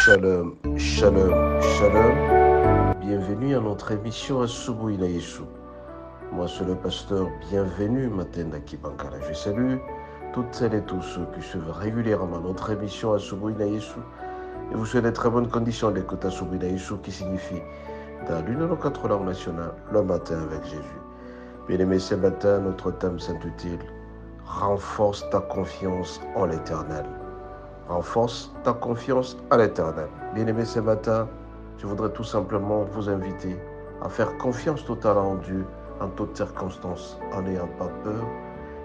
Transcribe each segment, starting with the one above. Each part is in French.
Shalom, shalom, shalom. Bienvenue à notre émission Asubuhi na Yesu. Moi, c'est le pasteur Bienvenue Matenda Kibankala. Je salue toutes celles et tous ceux qui suivent régulièrement notre émission Asubuhi na Yesu. Et vous souhaitez de très bonnes conditions d'écoute Asubuhi na Yesu, qui signifie dans l'une de nos 4 langues nationales, le matin avec Jésus. Bien-aimés, ce matin, notre thème s'intitule Renforce ta confiance en l'Éternel. Renforce ta confiance à l'Éternel. Bien-aimés, ce matin, je voudrais tout simplement vous inviter à faire confiance totale en Dieu en toutes circonstances, en n'ayant pas peur.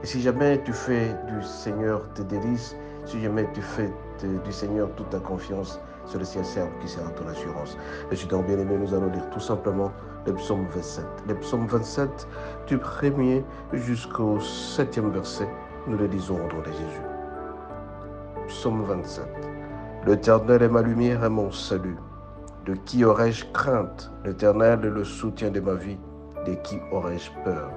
Et si jamais tu fais du Seigneur tes délices, si jamais tu fais du Seigneur toute ta confiance, c'est le ciel qui sera ton assurance. Et je donc, bien-aimés, nous allons lire tout simplement le psaume 27. Le psaume 27, du premier jusqu'au 7e verset, nous le lisons au nom de Jésus. Psaume 27. L'Éternel est ma lumière et mon salut. De qui aurais-je crainte? L'Éternel est le soutien de ma vie. De qui aurais-je peur?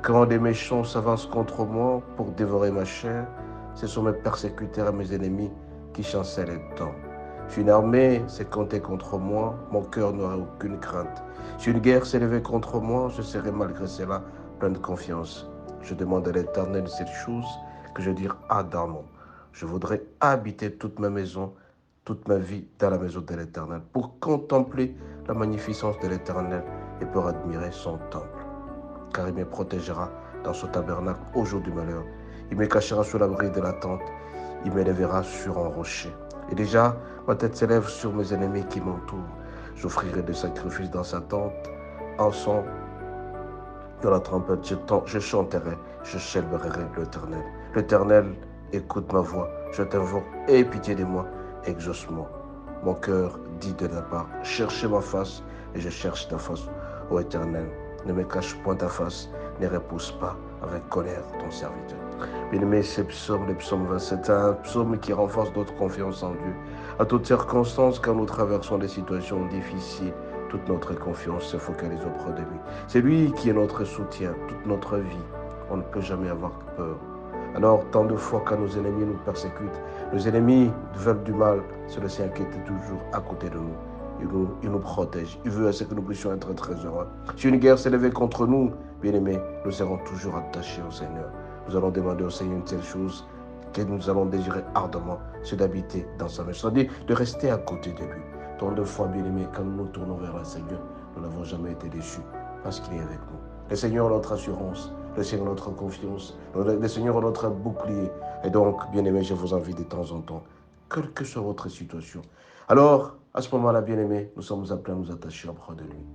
Quand des méchants s'avancent contre moi pour dévorer ma chair, ce sont mes persécuteurs et mes ennemis qui chancellent les dents. Si une armée s'est comptée contre moi, mon cœur n'aura aucune crainte. Si une guerre s'est levée contre moi, je serai malgré cela plein de confiance. Je demande à l'Éternel cette chose que je dirai ardemment. Je voudrais habiter toute ma maison, toute ma vie dans la maison de l'Éternel, pour contempler la magnificence de l'Éternel et pour admirer son temple. Car il me protégera dans son tabernacle au jour du malheur. Il me cachera sous l'abri de la tente. Il m'élèvera sur un rocher. Et déjà, ma tête s'élève sur mes ennemis qui m'entourent. J'offrirai des sacrifices dans sa tente. En son de la trompette, je chanterai, je célébrerai l'Éternel. L'Éternel, écoute ma voix, je t'invoque, aie pitié de moi, exauce-moi. Mon cœur dit de ta part, cherchez ma face, et je cherche ta face, ô Éternel. Ne me cache point ta face, ne repousse pas avec colère ton serviteur. Bien-aimé, ce psaume, le psaume 27, un psaume qui renforce notre confiance en Dieu. À toutes circonstances, quand nous traversons des situations difficiles, toute notre confiance se focalise auprès de lui. C'est lui qui est notre soutien, toute notre vie. On ne peut jamais avoir peur. Alors, tant de fois quand nos ennemis nous persécutent, nos ennemis veulent du mal, c'est le Seigneur qui est toujours à côté de nous. Il nous protège. Il veut à ce que nous puissions être très heureux. Si une guerre s'est levée contre nous, bien-aimés, nous serons toujours attachés au Seigneur. Nous allons demander au Seigneur une telle chose que nous allons désirer ardemment, c'est d'habiter dans sa maison, c'est-à-dire de rester à côté de lui. Tant de fois, bien-aimés, quand nous nous tournons vers le Seigneur, nous n'avons jamais été déçus parce qu'il est avec nous. Le Seigneur est notre assurance, le Seigneur est notre confiance, le Seigneur est notre bouclier. Et donc, bien-aimés, je vous invite de temps en temps, quelle que soit votre situation. Alors, à ce moment-là, bien-aimés, nous sommes appelés à nous attacher auprès de lui.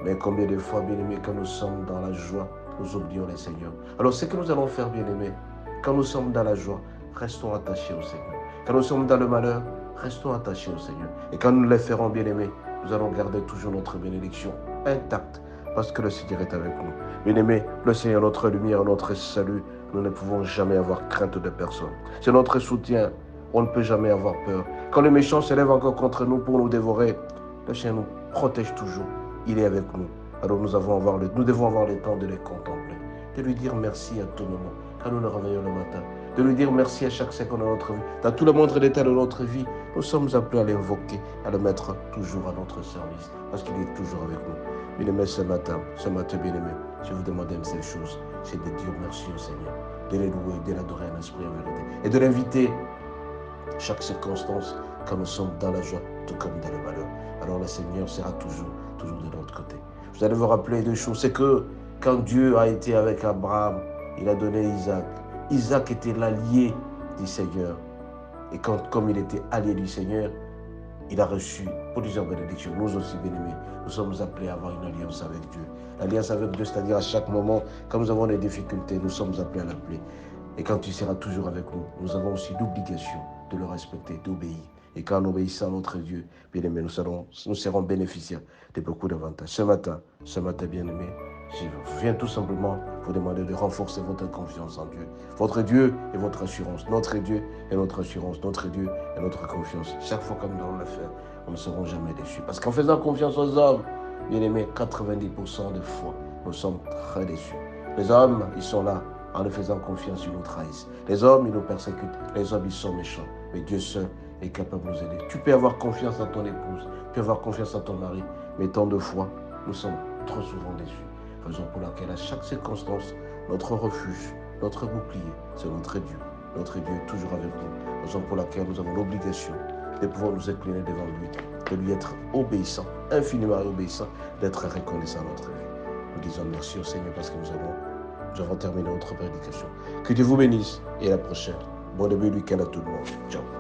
Mais combien de fois, bien-aimés, quand nous sommes dans la joie, nous oublions le Seigneur. Alors, ce que nous allons faire, bien-aimés, quand nous sommes dans la joie, restons attachés au Seigneur. Quand nous sommes dans le malheur, restons attachés au Seigneur. Et quand nous le ferons, bien-aimés, nous allons garder toujours notre bénédiction intacte parce que le Seigneur est avec nous. Bien-aimés, le Seigneur est notre lumière, notre salut. Nous ne pouvons jamais avoir crainte de personne. C'est notre soutien. On ne peut jamais avoir peur. Quand les méchants s'élèvent encore contre nous pour nous dévorer, le Seigneur nous protège toujours. Il est avec nous. Alors nous devons avoir le temps de les contempler, de lui dire merci à tout moment, quand nous nous réveillons le matin, de lui dire merci à chaque seconde de notre vie. Dans tout le moindre détail de notre vie, nous sommes appelés à l'invoquer, à le mettre toujours à notre service, parce qu'il est toujours avec nous. Bien-aimés, ce matin, bien-aimé, je vous demande une seule chose, c'est de dire merci au Seigneur, de le louer, de l'adorer en esprit et en vérité, et de l'inviter chaque circonstance quand nous sommes dans la joie, tout comme dans le malheur. Alors le Seigneur sera toujours de notre côté. Vous allez vous rappeler deux choses. C'est que quand Dieu a été avec Abraham, il a donné Isaac. Isaac était l'allié du Seigneur. Et comme il était allié du Seigneur, il a reçu plusieurs bénédictions. Nous aussi, bien-aimés, nous sommes appelés à avoir une alliance avec Dieu. L'alliance avec Dieu, c'est-à-dire à chaque moment, quand nous avons des difficultés, nous sommes appelés à l'appeler. Et quand tu seras toujours avec nous, nous avons aussi l'obligation de le respecter, d'obéir. Et quand nous obéissons à notre Dieu, bien-aimés, nous serons bénéficiaires de beaucoup d'avantages. Ce matin, bien-aimés, je viens tout simplement vous demander de renforcer votre confiance en Dieu. Votre Dieu est votre assurance. Notre Dieu est notre assurance. Notre Dieu est notre confiance. Chaque fois que nous allons le faire, nous ne serons jamais déçus. Parce qu'en faisant confiance aux hommes, bien-aimés, 90% des fois, nous sommes très déçus. Les hommes, ils sont là. En nous faisant confiance, ils nous trahissent. Les hommes, ils nous persécutent. Les hommes, ils sont méchants. Mais Dieu seul est capable de nous aider. Tu peux avoir confiance dans ton épouse, tu peux avoir confiance dans ton mari, mais tant de fois, nous sommes trop souvent déçus. Raison pour laquelle à chaque circonstance, notre refuge, notre bouclier, c'est notre Dieu. Notre Dieu est toujours avec nous. Raison pour laquelle nous avons l'obligation de pouvoir nous incliner devant lui, de lui être obéissant, infiniment obéissant, d'être reconnaissant à notre vie. Nous disons merci au Seigneur parce que nous avons terminé notre prédication. Que Dieu vous bénisse et à la prochaine. Bon début de week-end à tout le monde. Ciao.